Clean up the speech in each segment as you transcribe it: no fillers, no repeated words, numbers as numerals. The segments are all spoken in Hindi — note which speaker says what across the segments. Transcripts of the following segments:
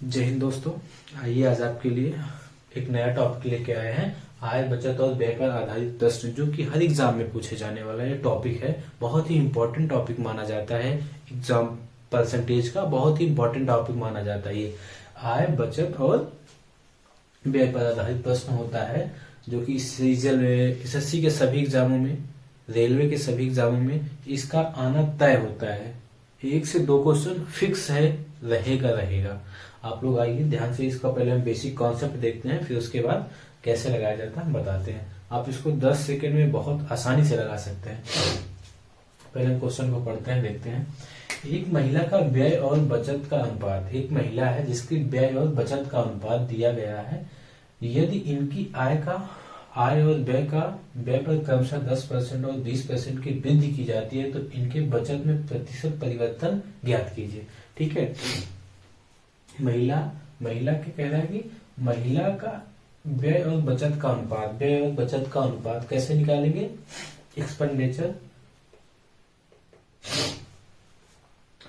Speaker 1: जय हिंद दोस्तों। आइए आज आपके लिए एक नया टॉपिक लेके आए हैं। आय बचत और व्यय पर आधारित प्रश्न जो कि हर एग्जाम में पूछे जाने वाला ये टॉपिक है। बहुत ही इंपॉर्टेंट टॉपिक माना जाता है। एग्जाम परसेंटेज का बहुत ही इंपॉर्टेंट टॉपिक माना जाता है। ये आय बचत और व्यय पर आधारित प्रश्न होता है जो कि इस सीजन में एसएससी के सभी एग्जामों में, रेलवे के सभी एग्जामों में इसका आना तय होता है। 1 से 2 क्वेश्चन फिक्स है, रहेगा। आप लोग आइए ध्यान से, इसका पहले हम बेसिक कॉन्सेप्ट देखते हैं, फिर उसके बाद कैसे लगाया जाता है हम बताते हैं। आप इसको 10 सेकंड में बहुत आसानी से लगा सकते हैं। पहले हम क्वेश्चन को पढ़ते हैं, देखते हैं। एक महिला का व्यय और बचत का अनुपात, एक महिला है जिसकी व्यय और बचत का अनुपात दिया गया है। यदि इनकी आय और व्यय पर क्रमशः 10% और 20% की वृद्धि की जाती है तो इनके बचत में प्रतिशत परिवर्तन ज्ञात कीजिए। ठीक है। महिला के कह रहा है कि महिला का व्यय और बचत का अनुपात कैसे निकालेंगे? एक्सपेंडिचर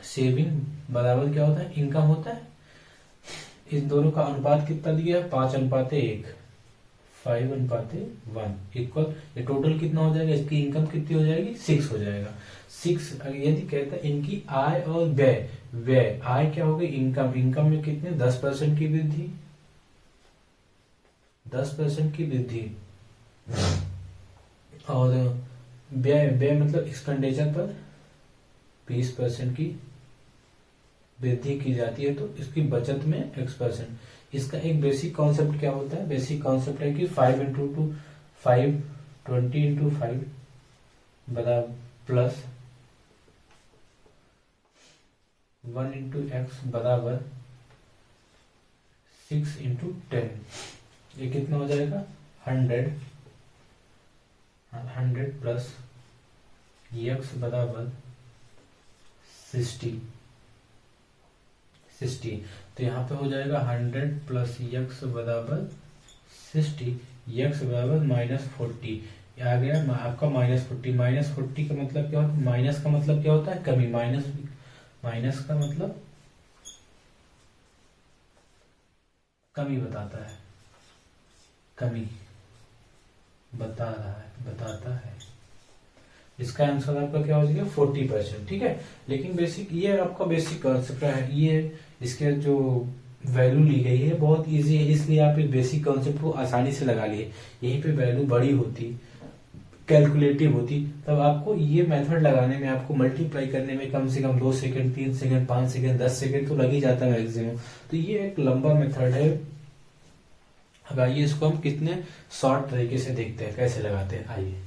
Speaker 1: सेविंग बराबर क्या होता है? इनकम होता है। इस दोनों का अनुपात कितना दिया है? 5:1, 5:1 इक्वल, ये टोटल कितना हो जाएगा? इसकी इनकम कितनी हो जाएगी? 6 हो जाएगा। 6 यदि कहता है इनकी आय और व्यय आय क्या हो गई? इनकम में कितने? 10% की वृद्धि, 10% की वृद्धि, और व्यय मतलब एक्सपेंडिचर पर 20% की वृद्धि की जाती है तो इसकी बचत में X%। इसका एक बेसिक कॉन्सेप्ट क्या होता है? बेसिक कॉन्सेप्ट है कि 20 × 5 प्लस 1 × X बराबर 6 × 10। ये कितना हो जाएगा? 100 प्लस X बराबर 60। तो यहाँ पे हो जाएगा 100 प्लस X बराबर 60, X बराबर -40। आ गया आपका -40। -40 का मतलब क्या होता है? माइनस का मतलब क्या होता है? कमी। माइनस का मतलब कमी बताता है, कमी बताता है। इसका आंसर आपका क्या हो जाएगा? 40%। ठीक है। लेकिन बेसिक ये आपका बेसिक कॉन्सेप्ट है। ये इसके जो वैल्यू ली गई है बहुत इजी है, इसलिए आप इस बेसिक कॉन्सेप्ट को आसानी से लगा लिए। यहीं पे वैल्यू बड़ी होती, कैलकुलेटिव होती, तब आपको ये मेथड लगाने में, आपको मल्टीप्लाई करने में कम से कम 2 सेकंड, 3 सेकंड, 5 सेकंड, 10 सेकंड तो लग ही जाता है मैक्सिमम। तो ये एक लंबा मेथड है। अब आइए इसको हम कितने शॉर्ट तरीके से देखते हैं कैसे लगाते हैं। आइए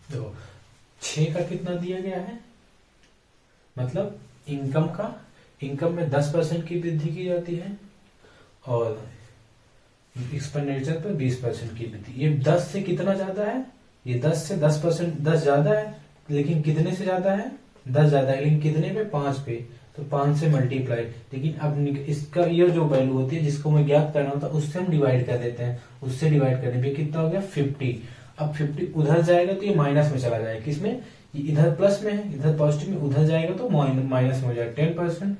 Speaker 1: देखो, 6 का कितना दिया गया है? मतलब इनकम में 10% की वृद्धि की जाती है और एक्सपेंडिचर पर 20% की वृद्धि। ये 10 से कितना ज्यादा है? ये 10 से 10%, 10 ज्यादा है, लेकिन कितने से ज्यादा है? 10 ज्यादा है, लेकिन कितने पे? 5 पे। तो 5 से मल्टीप्लाई। लेकिन अब इसका ये जो वैल्यू होती है जिसको हमें ज्ञात करना होता है उससे हम डिवाइड कर देते हैं। उससे डिवाइड करने पे कितना हो गया? 50। अब 50 उधर जाएगा तो ये माइनस में चला जाएगा। किसमें? ये इधर प्लस में है, इधर पॉजिटिव में, उधर जाएगा तो माइनस में हो जाएगा। 10%,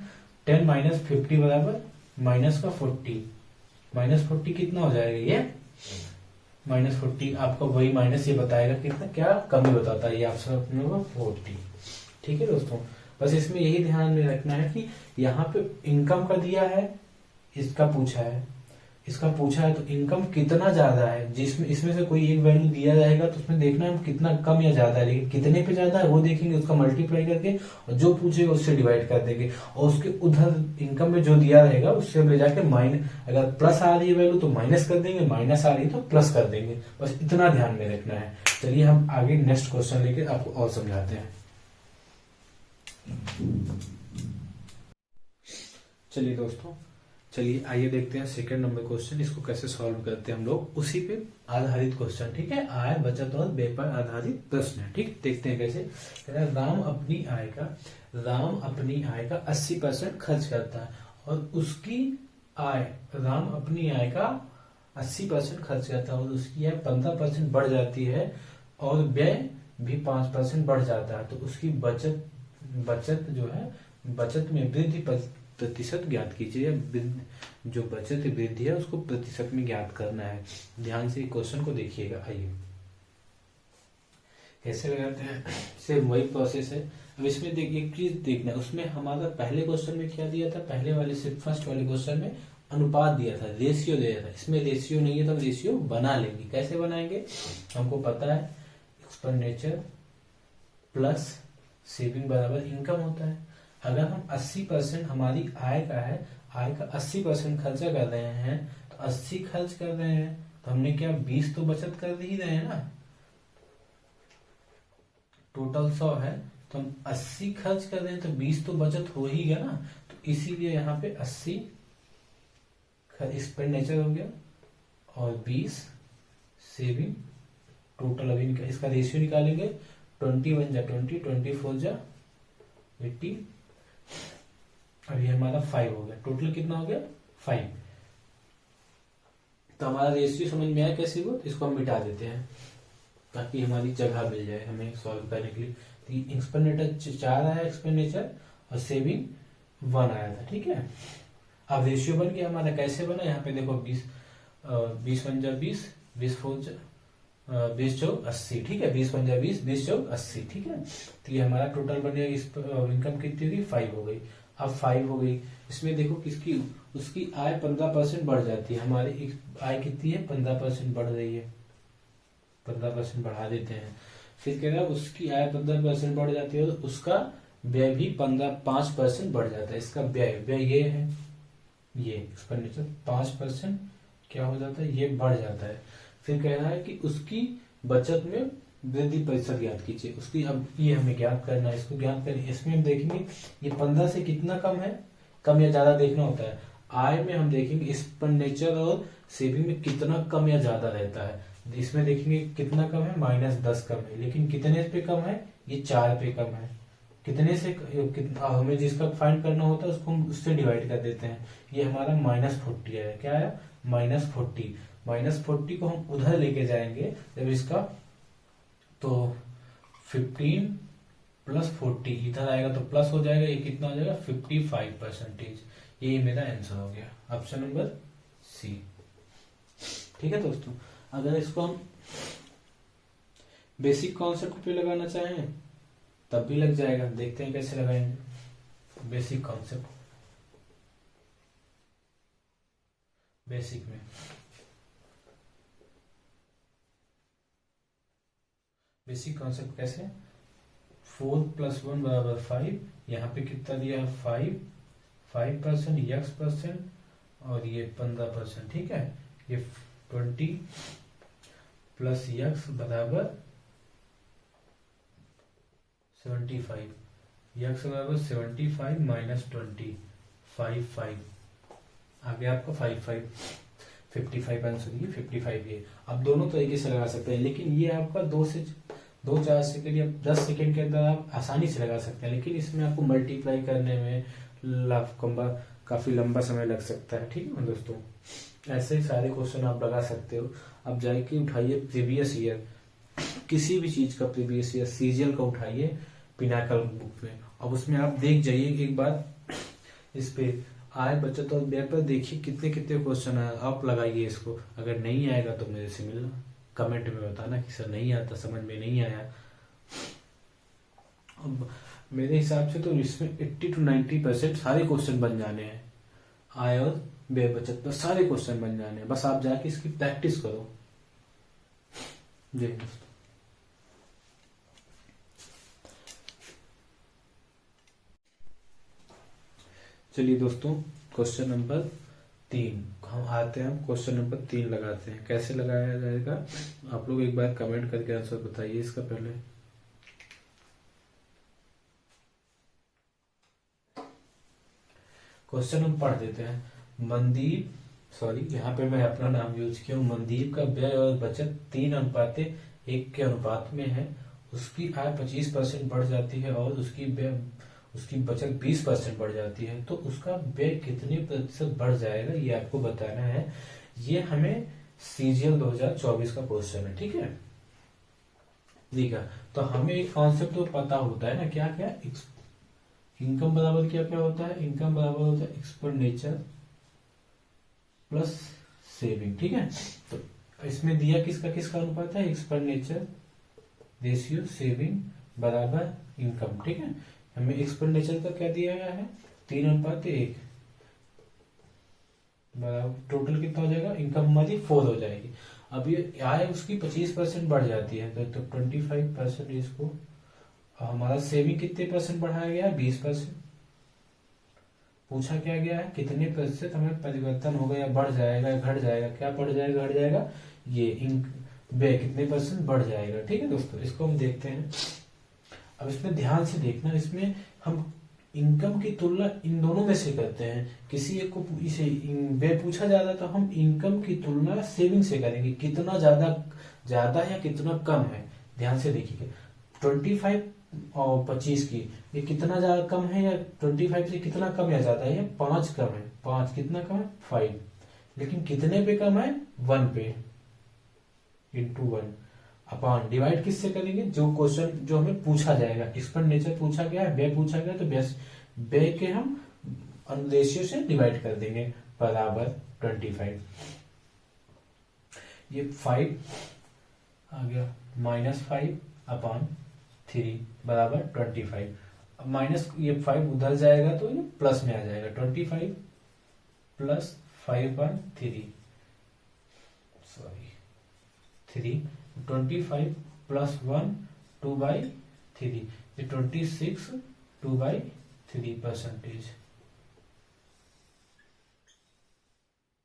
Speaker 1: 10 माइनस 50 बराबर माइनस का 40। -40 कितना हो जाएगा? ये -40 आपका वही माइनस ये बताएगा कितना, क्या कमी बताता है ये आप सब अपने को 40। ठीक है दोस्तों, बस इसमें यही ध्यान में रखना है कि यहाँ पे इनकम का दिया है, इसका पूछा है तो इनकम कितना ज्यादा है, जिसमें इसमें से कोई एक वैल्यू दिया जाएगा तो उसमें देखना है कितना कम या ज्यादा है, लेकिन कितने पे ज्यादा है वो देखेंगे, उसका मल्टीप्लाई करके और जो पूछेगा उससे डिवाइड कर देंगे। और उसके उधर इनकम में जो दिया रहेगा उससे हम ले जाके अगर प्लस आ रही है वैल्यू तो माइनस कर देंगे, माइनस आ रही है तो प्लस कर देंगे। बस इतना ध्यान में रखना है। चलिए हम आगे नेक्स्ट क्वेश्चन लेके आपको और समझाते हैं। चलिए दोस्तों, आइए देखते हैं सेकंड नंबर क्वेश्चन। इसको कैसे सॉल्व करते हैं हम लोग, उसी पे आधारित क्वेश्चन। ठीक है, आय बचत और व्यय पर आधारित प्रश्न है। ठीक, देखते हैं कैसे। राम अपनी आय का 80% खर्च करता है और उसकी आय, राम अपनी आय का 80% खर्च करता है और उसकी आय 15% बढ़ जाती है और व्यय भी 5% बढ़ जाता है, तो उसकी बचत बचत जो है, बचत में वृद्धि प्रतिशत ज्ञात कीजिए। जो बचत वृद्धि है उसको प्रतिशत में ज्ञात करना है। ध्यान से क्वेश्चन को देखिएगा। आइए कैसे लगाते हैं, सेम वही प्रोसेस है। अब इसमें देखिए एक चीज देखना, उसमें हमारा पहले क्वेश्चन में क्या दिया था, पहले वाले से फर्स्ट वाले क्वेश्चन में अनुपात दिया था, रेशियो दिया था। इसमें रेशियो नहीं है तो हम रेशियो बना लेंगे। कैसे बनाएंगे, हमको पता है एक्सपेंडिचर प्लस सेविंग बराबर इनकम होता है। अगर हम 80% हमारी आय का है, आय का 80% खर्चा कर रहे हैं, तो 80 खर्च कर रहे हैं तो हमने क्या 20 तो बचत कर ही रहे हैं ना। टोटल 100 है तो हम 80 खर्च कर रहे हैं तो 20 तो बचत हो ही गया ना। तो इसीलिए यहाँ पे 80 एक्सपेंडिचर हो गया और 20 सेविंग टोटल। अभी इसका रेशियो निकालेंगे, 21 जा 20, 24 जा 80, और ये हमारा 5 हो गया। टोटल कितना हो गया 5। तो हमारा रेशियो समझ में आया कैसे वो, इसको हम मिटा देते हैं ताकि हमारी जगह मिल जाए हमें सॉल्व करने के लिए। एक्सपेंडिचर 4 आया एक्सपेंडिचर और सेविंग 1 आया था, ठीक है। अब रेशियो बन गया हमारा। कैसे बना, यहाँ पे देखो 20 1 जा 20, 20 4 जा 20 चौक 80, ठीक है। 20 1 जा 20, 20 चौक 80, ठीक है। तो ये हमारा टोटल बन गया। इस इनकम कितनी होगी 5 हो गई। अब 5 हो गई, इसमें देखो किसकी, उसकी आय 15% बढ़ जाती है। हमारी आय कितनी है 15% बढ़ रही है, 15% बढ़ा देते हैं। फिर कह रहा है उसकी आय 15% बढ़ जाती है तो उसका व्यय भी 5% बढ़ जाता है। इसका व्यय ये है, ये एक्सपेंडिचर 5% क्या हो जाता है, ये बढ़ जाता है। फिर कह रहा है कि उसकी बचत में वृद्धि प्रतिशत ज्ञात कीजिए उसकी। अब ये हमें ज्ञात करना है, इसको ज्ञात करें। इसमें हम देखेंगे ये 15 से कितना कम है, कम या ज्यादा देखना होता है। आय में हम देखेंगे एक्सपेंडिचर और सेविंग में कितना कम या ज्यादा रहता है। इसमें देखेंगे कितना कम है, -10 कम है। लेकिन कितने पे कम है, ये 4 पे कम है। कितने से हमें जिसका फाइंड करना होता है उसको हम उससे डिवाइड कर देते हैं। ये हमारा -40 है। क्या है -40। -40 को हम उधर लेके जाएंगे जब इसका, तो 15 + 40 इधर आएगा तो प्लस हो जाएगा। ये कितना हो जाएगा 55%। ये मेरा आंसर हो गया, ऑप्शन नंबर सी। ठीक है दोस्तों, अगर इसको हम बेसिक कॉन्सेप्ट पे लगाना चाहें तब भी लग जाएगा। देखते हैं कैसे लगाएंगे बेसिक कॉन्सेप्ट। बेसिक में बेसिक कॉन्सेप्ट कैसे, 4 + 1 = 5। यहाँ पे कितना दिया है 5% x% और ये 15%, ठीक है। ये 20 + x = 75। x = 75 - 20, 5 आ गया आपका 55 आंसर। ये 55 ये आप दोनों तरीके से लगा सकते हैं, लेकिन ये आपका 2-4 सेकेंड या 10 सेकेंड के अंदर आप आसानी से लगा सकते हैं। लेकिन इसमें आपको मल्टीप्लाई करने में काफी लंबा समय लग सकता है, ठीक है ना दोस्तों। ऐसे ही सारे क्वेश्चन आप लगा सकते हो। अब जाके उठाइए प्रीवियस ईयर, किसी भी चीज का प्रीवियस ईयर, सीजीएल का उठाइए पिनाकल बुक में। अब उसमें आप देख जाइए एक बार, इस पे आय बचत और व्यय पर देखिए कितने कितने क्वेश्चन आए। आप लगाइए इसको। अगर नहीं आएगा तो मेरे से मिलना, कमेंट में बताना कि सर नहीं आता, समझ में नहीं आया। अब मेरे हिसाब से तो इसमें 80 to 90% सारे क्वेश्चन बन जाने हैं। आय और व्यय बचत पर सारे क्वेश्चन बन जाने हैं। बस आप जाके इसकी प्रैक्टिस करो। जी दोस्तों, चलिए दोस्तों, क्वेश्चन नंबर 3 हम आते हैं। क्वेश्चन नंबर 3 लगाते हैं। कैसे लगाया जाएगा आप लोग एक बार कमेंट करके आंसर बताइए इसका। पहले क्वेश्चन हम पढ़ देते हैं। यहाँ पे मैं अपना नाम यूज किया हूँ। मनदीप का व्यय और बचत 3:1 के अनुपात में है। उसकी आय 25% बढ़ जाती है और उसकी बचत 20% बढ़ जाती है, तो उसका व्यय कितने प्रतिशत बढ़ जाएगा ये आपको बताना है। ये हमें सीजीएल 2024 का क्वेश्चन है, ठीक है। दिखा। तो हमें एक कॉन्सेप्ट तो पता होता है ना, क्या क्या, इनकम बराबर क्या क्या होता है, इनकम बराबर होता है एक्सपेंडिचर प्लस सेविंग, ठीक है। तो इसमें दिया किसका किसका अनुपात है, एक्सपेंडिचर रेशियो सेविंग बराबर इनकम, ठीक है। हमें एक्सपेंडिचर का क्या दिया गया है, 3:1 बराबर टोटल कितना हो जाएगा, इनकम हमारी 4 हो जाएगी। अब ये आय उसकी 25% बढ़ जाती है, तो 25% इसको, हमारा सेविंग कितने परसेंट बढ़ाया गया है, 20%। पूछा क्या गया है, कितने प्रतिशत हमें परिवर्तन होगा, या बढ़ जाएगा या घट जाएगा, क्या बढ़ जाएगा घट जाएगा, ये व्यय कितने परसेंट बढ़ जाएगा, ठीक है दोस्तों। इसको हम देखते हैं। अब इसमें ध्यान से देखना, इसमें हम इनकम की तुलना इन दोनों में से करते हैं। किसी एक को इसे व्यय पूछा जा रहा तो हम इनकम की तुलना सेविंग से करेंगे, कितना ज्यादा ज्यादा या कितना कम है। ध्यान से देखिए 25 और 25 की ये कितना ज्यादा कम है, या 25 से कितना कम या ज्यादा है, 5 कम है, 5 कितना कम है 5, लेकिन कितने पे कम है 1 पे, इंटू 1 अपॉन डिवाइड किससे करेंगे, जो क्वेश्चन जो हमें पूछा जाएगा, एक्सपेंडिचर पूछा गया है, व्यय पूछा गया, तो व्यय के हम अनुदेशियों से डिवाइड कर देंगे, बराबर 25। ये 5 आ गया, -5 अपॉन 3 बराबर 25। अब माइनस ये 5 उधर जाएगा तो ये प्लस में आ जाएगा, 25 प्लस 5/3, सॉरी 3, 25 प्लस 1 2/3, ये 26 2/3%।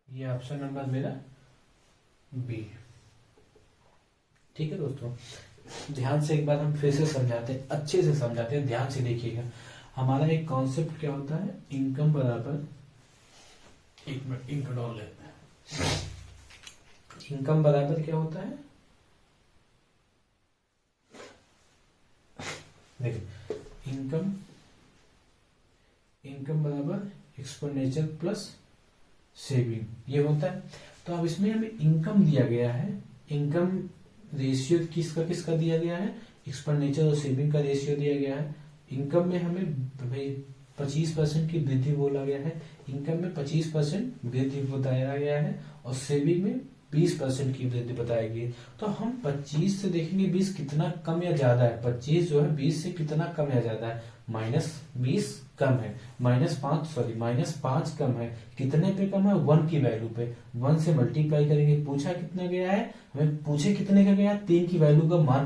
Speaker 1: ये ऑप्शन नंबर मेरा बी, ठीक है दोस्तों। ध्यान से एक बार हम फिर से समझाते हैं, अच्छे से समझाते हैं, ध्यान से देखिएगा। हमारा एक कॉन्सेप्ट क्या होता है, इनकम बराबर, एक मिनट इंक डाल लेते हैं। इनकम बराबर क्या होता है, देखिए इनकम बराबर एक्सपेंडिचर प्लस सेविंग, ये होता है। तो अब इसमें हमें इनकम दिया गया है, इनकम रेशियो किसका किसका दिया गया है, एक्सपेंडिचर और सेविंग का रेशियो दिया गया है। इनकम में हमें भाई 25% की वृद्धि बोला गया है, इनकम में 25% वृद्धि बताया गया है, और सेविंग में 20% की वृद्धि बताई गई। तो हम 25 से देखेंगे 20 कितना कम या ज्यादा है, 25 जो है 20 से कितना कम या ज्यादा है, -20 कम है, -5 कम है, कितने पे कम है, 1 की वैल्यू पे, 1 से मल्टीप्लाई करेंगे। पूछा कितना गया है, हमें पूछे कितने का गया है, 3 की वैल्यू का मान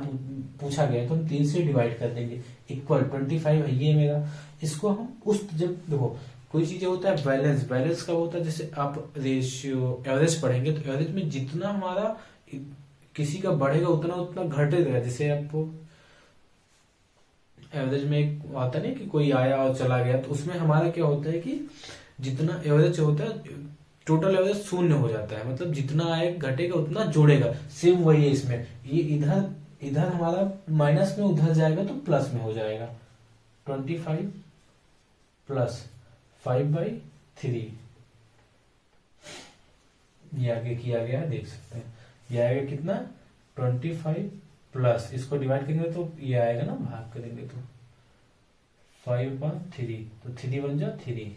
Speaker 1: पूछा गया है, तो हम 3 से डिवाइड कर देंगे, इक्वल 25 है ये मेरा। इसको हम उस, जब देखो कोई चीज होता है बैलेंस, बैलेंस का होता है, जैसे आप रेशियो एवरेज पढ़ेंगे तो एवरेज में जितना हमारा किसी का बढ़ेगा उतना उतना घटेगा। जैसे आपको एवरेज में एक आता नहीं कि कोई आया और चला गया, तो उसमें हमारा क्या होता है कि जितना एवरेज होता है टोटल एवरेज 0 हो जाता है, मतलब जितना आए घटेगा उतना जोड़ेगा। सेम वही है इसमें, ये इधर इधर हमारा माइनस में उधर जाएगा तो प्लस में हो जाएगा, 25 प्लस 5/3, ये आगे किया गया देख सकते हैं। ये आएगा कितना 25 प्लस, इसको डिवाइड करेंगे तो ये आएगा ना, भाग करेंगे तो 5/3, तो 3 बन जा 3,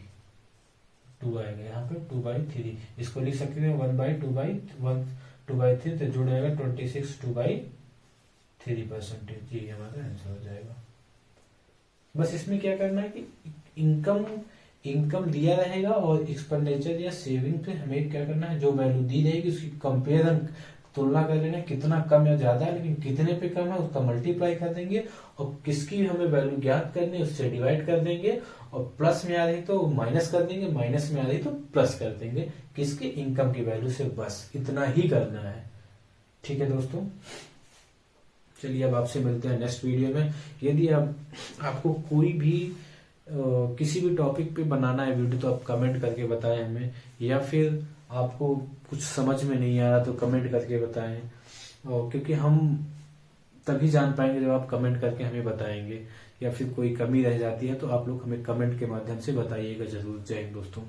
Speaker 1: 2 आएगा यहाँ पे 2/3। इसको लिख सकते हैं 1/2/3, तो जुड़ जाएगा 26 2/3%। ये हमारा आंसर हो जाएगा। बस इसमें क्या करना है कि इनकम दिया रहेगा और एक्सपेंडिचर या सेविंग पे हमें क्या करना है, जो वैल्यू दी रहेगी उसकी कंपेरिजन तुलना कर लेना, कितना कम या ज्यादा है, लेकिन कितने पे कम है उसका मल्टीप्लाई कर देंगे, और किसकी हमें वैल्यू ज्ञात करनी है उससे डिवाइड कर देंगे, और प्लस में आ रही तो माइनस कर देंगे, माइनस में आ रही तो प्लस कर देंगे, किसकी, इनकम की वैल्यू से। बस इतना ही करना है, ठीक है दोस्तों। चलिए अब आपसे मिलते हैं नेक्स्ट वीडियो में। यदि आपको कोई भी किसी भी टॉपिक पे बनाना है वीडियो तो आप कमेंट करके बताएं हमें, या फिर आपको कुछ समझ में नहीं आ रहा तो कमेंट करके बताएं, और क्योंकि हम तभी जान पाएंगे जब आप कमेंट करके हमें बताएंगे, या फिर कोई कमी रह जाती है तो आप लोग हमें कमेंट के माध्यम से बताइएगा जरूर। जय हिंद दोस्तों।